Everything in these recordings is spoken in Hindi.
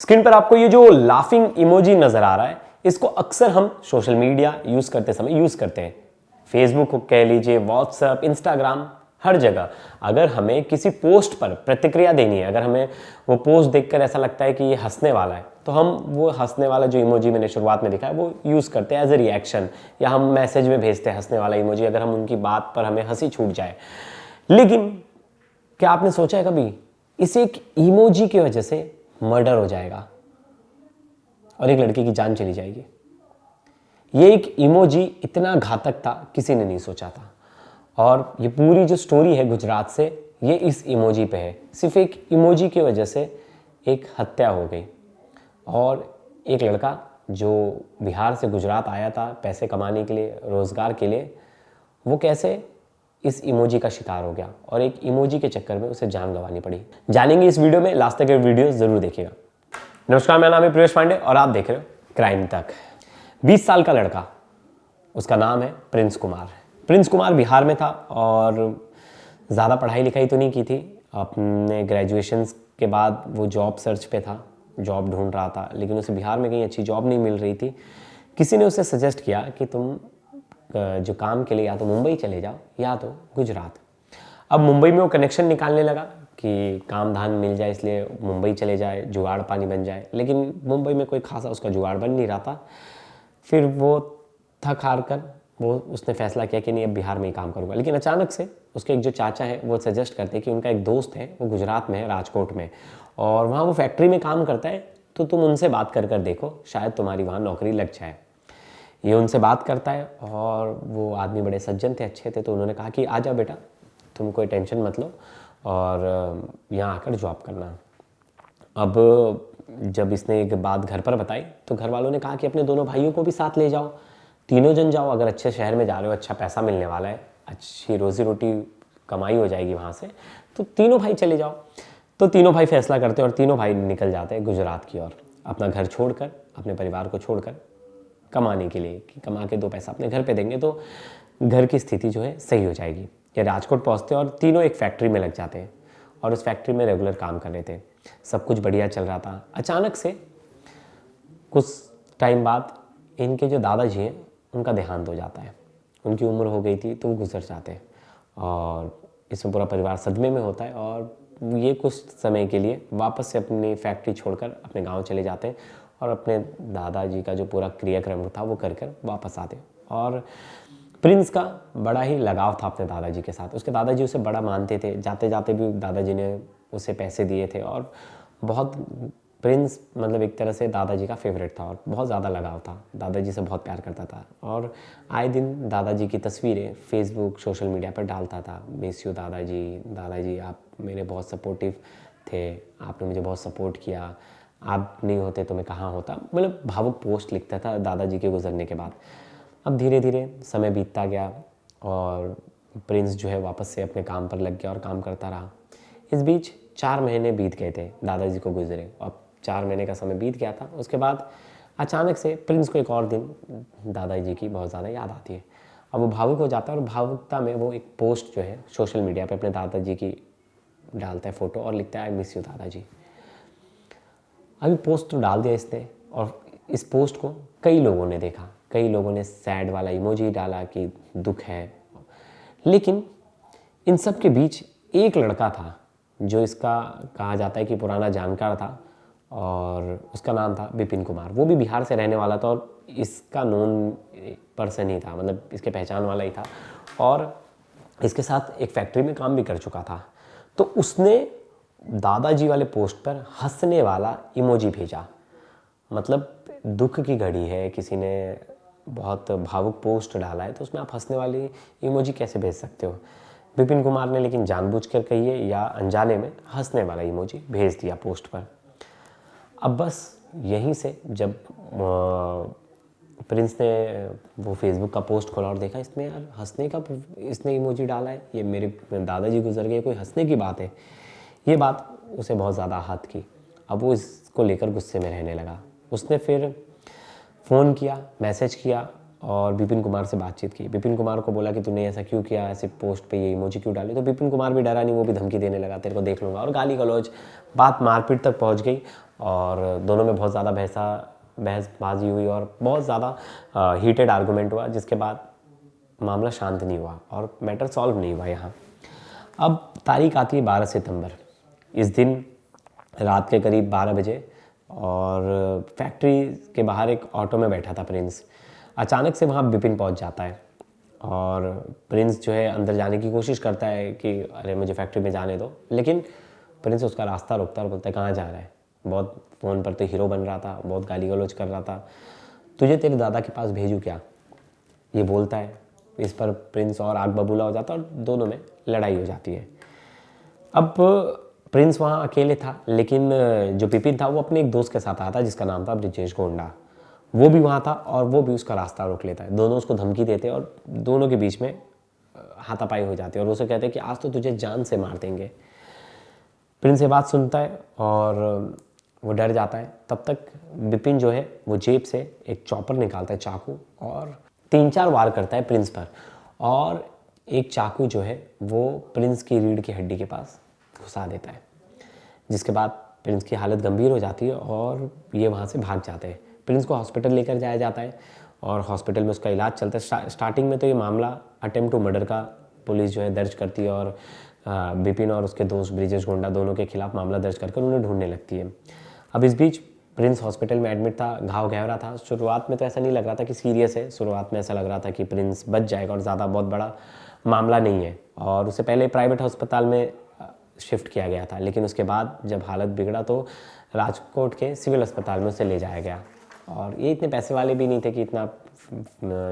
स्क्रीन पर आपको ये जो लाफिंग इमोजी नजर आ रहा है, इसको अक्सर हम सोशल मीडिया यूज करते समय यूज करते हैं। फेसबुक को कह लीजिए, व्हाट्सएप, इंस्टाग्राम, हर जगह। अगर हमें किसी पोस्ट पर प्रतिक्रिया देनी है, अगर हमें वो पोस्ट देखकर ऐसा लगता है कि ये हंसने वाला है, तो हम वो हंसने वाला जो इमोजी मैंने शुरुआत में दिखाया वो यूज करते हैं एज ए रिएक्शन, या हम मैसेज में भेजते हैं हंसने वाला इमोजी अगर हम उनकी बात पर हमें हंसी छूट जाए। लेकिन क्या आपने सोचा है कभी, इस एक इमोजी की वजह से मर्डर हो जाएगा और एक लड़की की जान चली जाएगी? ये एक इमोजी इतना घातक था, किसी ने नहीं सोचा था। और ये पूरी जो स्टोरी है गुजरात से, ये इस इमोजी पे है। सिर्फ एक इमोजी की वजह से एक हत्या हो गई। और एक लड़का जो बिहार से गुजरात आया था पैसे कमाने के लिए, रोजगार के लिए, वो कैसे इस इमोजी का शिकार हो गया और एक इमोजी के चक्कर में उसे जान गंवानी पड़ी। जानेंगे इस वीडियो में, लास्ट तक ये वीडियो जरूर देखिएगा। नमस्कार, मेरा नाम है प्रवेश पांडे और आप देख रहे हो क्राइम तक। 20 साल का लड़का, उसका नाम है प्रिंस कुमार। प्रिंस कुमार बिहार में था और ज़्यादा पढ़ाई लिखाई तो नहीं की थी। अपने ग्रेजुएशन के बाद वो जॉब सर्च पे था, जॉब ढूंढ रहा था, लेकिन उसे बिहार में कहीं अच्छी जॉब नहीं मिल रही थी। किसी ने उसे सजेस्ट किया कि तुम जो काम के लिए या तो मुंबई चले जाओ या तो गुजरात। अब मुंबई में वो कनेक्शन निकालने लगा कि काम धान मिल जाए, इसलिए मुंबई चले जाए, जुगाड़ पानी बन जाए। लेकिन मुंबई में कोई खासा उसका जुगाड़ बन नहीं रहा था। फिर वो थक हार कर उसने फैसला किया कि नहीं, अब बिहार में ही काम करूँगा। लेकिन अचानक से उसके एक जो चाचा है वो सजेस्ट करते हैं कि उनका एक दोस्त है, वो गुजरात में है, राजकोट में, और वहाँ वो फैक्ट्री में काम करता है, तो तुम उनसे बात कर कर देखो, शायद तुम्हारी वहाँ नौकरी लग जाए। ये उनसे बात करता है और वो आदमी बड़े सज्जन थे, अच्छे थे, तो उन्होंने कहा कि आ जाओ बेटा, तुम कोई टेंशन मत लो और यहाँ आकर जॉब करना। अब जब इसने एक बात घर पर बताई तो घर वालों ने कहा कि अपने दोनों भाइयों को भी साथ ले जाओ, तीनों जन जाओ, अगर अच्छे शहर में जा रहे हो, अच्छा पैसा मिलने वाला है, अच्छी रोजी रोटी कमाई हो जाएगी वहाँ से, तो तीनों भाई चले जाओ। तो तीनों भाई फैसला करते और तीनों भाई निकल जाते हैं गुजरात की ओर, अपना घर छोड़कर, अपने परिवार को छोड़कर, कमाने के लिए, कि कमा के 2 पैसा अपने घर पे देंगे तो घर की स्थिति जो है सही हो जाएगी। ये राजकोट पहुँचते और तीनों एक फैक्ट्री में लग जाते हैं और उस फैक्ट्री में रेगुलर काम कर रहे थे, सब कुछ बढ़िया चल रहा था। अचानक से कुछ टाइम बाद इनके जो दादाजी हैं उनका देहांत हो जाता है। उनकी उम्र हो गई थी तो वो गुजर जाते हैं और इसमें पूरा परिवार सदमे में होता है और ये कुछ समय के लिए वापस से अपनी फैक्ट्री छोड़कर अपने गांव चले जाते हैं और अपने दादाजी का जो पूरा क्रियाक्रम था वो कर कर वापस आते हैं। और प्रिंस का बड़ा ही लगाव था अपने दादाजी के साथ। उसके दादाजी उसे बड़ा मानते थे, जाते जाते भी दादाजी ने उसे पैसे दिए थे और बहुत, प्रिंस मतलब एक तरह से दादाजी का फेवरेट था और बहुत ज़्यादा लगाव था, दादाजी से बहुत प्यार करता था। और आए दिन दादाजी की तस्वीरें फेसबुक, सोशल मीडिया पर डालता था, मिस यू दादाजी, दादाजी आप मेरे बहुत सपोर्टिव थे, आपने मुझे बहुत सपोर्ट किया, आप नहीं होते तो मैं कहाँ होता, मतलब भावुक पोस्ट लिखता था दादाजी के गुजरने के बाद। अब धीरे धीरे समय बीतता गया और प्रिंस जो है वापस से अपने काम पर लग गया और काम करता रहा। इस बीच 4 महीने बीत गए थे दादाजी को गुजरे। अब 4 महीने का समय बीत गया था। उसके बाद अचानक से प्रिंस को एक और दिन दादाजी की बहुत ज़्यादा याद आती है। अब वो भावुक हो जाता है और भावुकता में वो एक पोस्ट जो है सोशल मीडिया पर अपने दादाजी की डालता है फ़ोटो और लिखता है आई मिस यू दादाजी। अभी पोस्ट तो डाल दिया इसने और इस पोस्ट को कई लोगों ने देखा, कई लोगों ने सैड वाला इमोजी डाला कि दुख है। लेकिन इन सब के बीच एक लड़का था जो इसका कहा जाता है कि पुराना जानकार था और उसका नाम था विपिन कुमार। वो भी बिहार से रहने वाला था और इसका नोन पर्सन ही था, मतलब इसके पहचान वाला ही था और इसके साथ एक फैक्ट्री में काम भी कर चुका था। तो उसने दादाजी वाले पोस्ट पर हंसने वाला इमोजी भेजा। मतलब दुख की घड़ी है, किसी ने बहुत भावुक पोस्ट डाला है तो उसमें आप हंसने वाली इमोजी कैसे भेज सकते हो? विपिन कुमार ने लेकिन जानबूझकर कहिए या अनजाने में हंसने वाला इमोजी भेज दिया पोस्ट पर। अब बस यहीं से जब प्रिंस ने वो फेसबुक का पोस्ट खोला और देखा इसमें यार हंसने का इसने इमोजी डाला है, ये मेरे दादाजी गुजर गए, कोई हंसने की बात है, ये बात उसे बहुत ज़्यादा आहत की। अब वो इसको लेकर गुस्से में रहने लगा। उसने फिर फ़ोन किया, मैसेज किया और विपिन कुमार से बातचीत की। विपिन कुमार को बोला कि तूने ऐसा क्यों किया, ऐसे पोस्ट पे ये इमोजी क्यों डाली? तो विपिन कुमार भी डरा नहीं, वो भी धमकी देने लगा, तेरे को देख लूँगा, और गाली गलौज, बात मारपीट तक पहुँच गई। और दोनों में बहुत ज़्यादा बहसबाजी हुई और बहुत ज़्यादा हीटेड आर्गूमेंट हुआ, जिसके बाद मामला शांत नहीं हुआ और मैटर सॉल्व नहीं हुआ यहाँ। अब तारीख आती है 12 सितंबर। इस दिन रात के करीब 12 बजे और फैक्ट्री के बाहर एक ऑटो में बैठा था प्रिंस। अचानक से वहाँ विपिन पहुँच जाता है और प्रिंस जो है अंदर जाने की कोशिश करता है कि अरे मुझे फैक्ट्री में जाने दो, लेकिन प्रिंस उसका रास्ता रोकता है और बोलता है कहाँ जा रहा है, बहुत फ़ोन पर तो हीरो बन रहा था, बहुत गाली गलौज कर रहा था, तुझे तेरे दादा के पास भेजूँ क्या, ये बोलता है। इस पर प्रिंस और आग बबूला हो जाता है और दोनों में लड़ाई हो जाती है। अब प्रिंस वहाँ अकेले था, लेकिन जो विपिन था वो अपने एक दोस्त के साथ आया था जिसका नाम था ब्रिजेश गोंडा। वो भी वहाँ था और वो भी उसका रास्ता रोक लेता है। दोनों उसको धमकी देते हैं और दोनों के बीच में हाथापाई हो जाती है और उसे कहते हैं कि आज तो तुझे जान से मार देंगे। प्रिंस ये बात सुनता है और वो डर जाता है। तब तक विपिन जो है वो जेब से एक चॉपर निकालता है, चाकू, और 3-4 वार करता है प्रिंस पर, और एक चाकू जो है वो प्रिंस की रीढ़ की हड्डी के पास घुसा देता है, जिसके बाद प्रिंस की हालत गंभीर हो जाती है और ये वहाँ से भाग जाते हैं। प्रिंस को हॉस्पिटल लेकर जाया जाता है और हॉस्पिटल में उसका इलाज चलता है। स्टार्टिंग में तो ये मामला अटेम्प्ट टू मर्डर का पुलिस जो है दर्ज करती है और विपिन और उसके दोस्त ब्रिजेश गोंडा दोनों के खिलाफ मामला दर्ज करके उन्हें ढूंढने लगती है। अब इस बीच प्रिंस हॉस्पिटल में एडमिट था, घाव गहरा था। शुरुआत में तो ऐसा नहीं लग रहा था कि सीरियस है, शुरुआत में ऐसा लग रहा था कि प्रिंस बच जाएगा और ज़्यादा बहुत बड़ा मामला नहीं है, और उससे पहले प्राइवेट अस्पताल में शिफ्ट किया गया था। लेकिन उसके बाद जब हालत बिगड़ा तो राजकोट के सिविल अस्पताल में उसे ले जाया गया, और ये इतने पैसे वाले भी नहीं थे कि इतना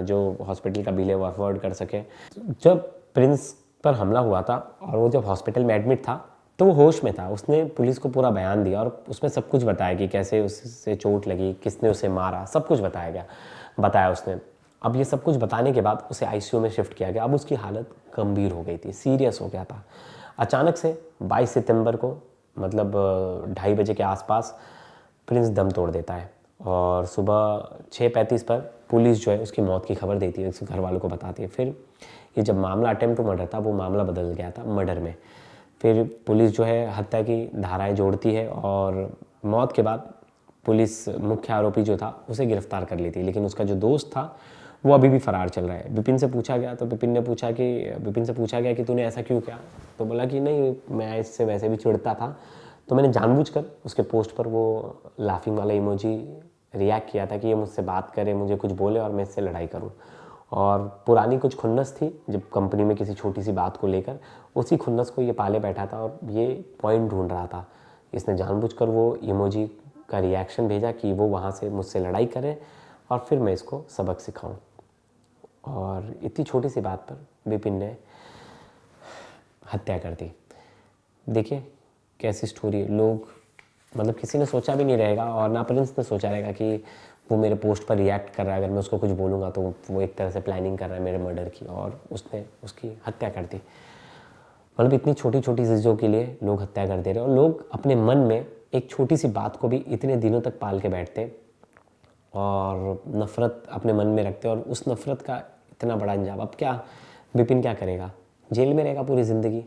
जो हॉस्पिटल का बिल है वो अफोर्ड कर सके। जब प्रिंस पर हमला हुआ था और वो जब हॉस्पिटल में एडमिट था तो वो होश में था। उसने पुलिस को पूरा बयान दिया और उसमें सब कुछ बताया कि कैसे उससे चोट लगी, किसने उसे मारा, सब कुछ बताया उसने। अब ये सब कुछ बताने के बाद उसे आईसीयू में शिफ्ट किया गया। अब उसकी हालत गंभीर हो गई थी, सीरियस हो गया था। अचानक से 22 सितंबर को मतलब 2:30 बजे के आसपास प्रिंस दम तोड़ देता है और सुबह 6:35 पर पुलिस जो है उसकी मौत की खबर देती है, उसके घर वालों को बताती है। फिर ये जब मामला अटेम्प्ट टू मर्डर था वो मामला बदल गया था मर्डर में। फिर पुलिस जो है हत्या की धाराएं जोड़ती है और मौत के बाद पुलिस मुख्य आरोपी जो था उसे गिरफ्तार कर लेती है, लेकिन उसका जो दोस्त था वो अभी भी फरार चल रहा है। विपिन से पूछा गया तो विपिन से पूछा गया कि तूने ऐसा क्यों किया, तो बोला कि नहीं, मैं इससे वैसे भी चिढ़ता था, तो मैंने जानबूझकर उसके पोस्ट पर वो लाफिंग वाला इमोजी रिएक्ट किया था कि ये मुझसे बात करे, मुझे कुछ बोले और मैं इससे लड़ाई करूं। और पुरानी कुछ खुन्नस थी जब कंपनी में किसी छोटी सी बात को लेकर, उसी खुन्नस को ये पाले बैठा था और ये पॉइंट ढूंढ रहा था। इसने जानबूझकर वो इमोजी का रिएक्शन भेजा कि वो वहाँ से मुझसे लड़ाई करे और फिर मैं इसको सबक सिखाऊं। और इतनी छोटी सी बात पर विपिन ने हत्या कर दी। देखिए कैसी स्टोरी है। लोग मतलब किसी ने सोचा भी नहीं रहेगा और ना प्रिंस ने सोचा रहेगा कि वो मेरे पोस्ट पर रिएक्ट कर रहा है, अगर मैं उसको कुछ बोलूँगा तो वो एक तरह से प्लानिंग कर रहा है मेरे मर्डर की, और उसने उसकी हत्या कर दी। मतलब इतनी छोटी छोटी चीज़ों के लिए लोग हत्या कर दे रहे हैं, और लोग अपने मन में एक छोटी सी बात को भी इतने दिनों तक पाल के बैठते और नफ़रत अपने मन में रखते, और उस नफ़रत का इतना बड़ा अंजाम। अब क्या विपिन क्या करेगा, जेल में रहेगा पूरी ज़िंदगी।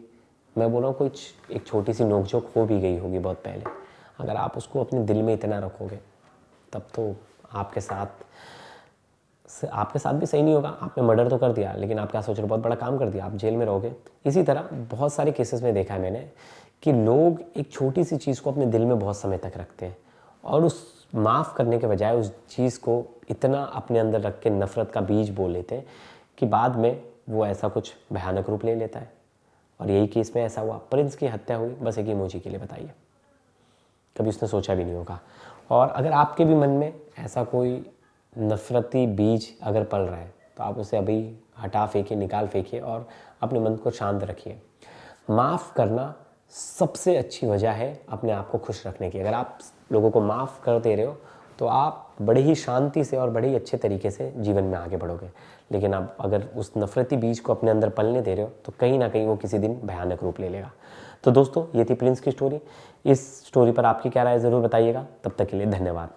मैं बोल रहा हूँ कुछ एक छोटी सी नोकझोंक हो भी गई होगी बहुत पहले, अगर आप उसको अपने दिल में इतना रखोगे तब तो आपके साथ भी सही नहीं होगा। आपने मर्डर तो कर दिया, लेकिन आप क्या सोच रहे हो, बहुत बड़ा काम कर दिया, आप जेल में रहोगे। इसी तरह बहुत सारे केसेस में देखा है मैंने कि लोग एक छोटी सी चीज़ को अपने दिल में बहुत समय तक रखते हैं और उस माफ़ करने के बजाय उस चीज़ को इतना अपने अंदर रख के नफ़रत का बीज बो लेते हैं कि बाद में वो ऐसा कुछ भयानक रूप ले लेता है। और यही केस में ऐसा हुआ, प्रिंस की हत्या हुई बस एक इमोजी के लिए। बताइए, कभी उसने सोचा भी नहीं होगा। और अगर आपके भी मन में ऐसा कोई नफ़रती बीज अगर पल रहा है तो आप उसे अभी हटा फेंकिए, निकाल फेंकिए और अपने मन को शांत रखिए। माफ़ करना सबसे अच्छी वजह है अपने आप को खुश रखने की। अगर आप लोगों को माफ़ कर दे रहे हो तो आप बड़े ही शांति से और बड़े ही अच्छे तरीके से जीवन में आगे बढ़ोगे। लेकिन आप अगर उस नफ़रती बीज को अपने अंदर पलने दे रहे हो तो कहीं ना कहीं वो किसी दिन भयानक रूप ले लेगा। तो दोस्तों, ये थी प्रिंस की स्टोरी। इस स्टोरी पर आपकी क्या राय ज़रूर बताइएगा। तब तक के लिए धन्यवाद।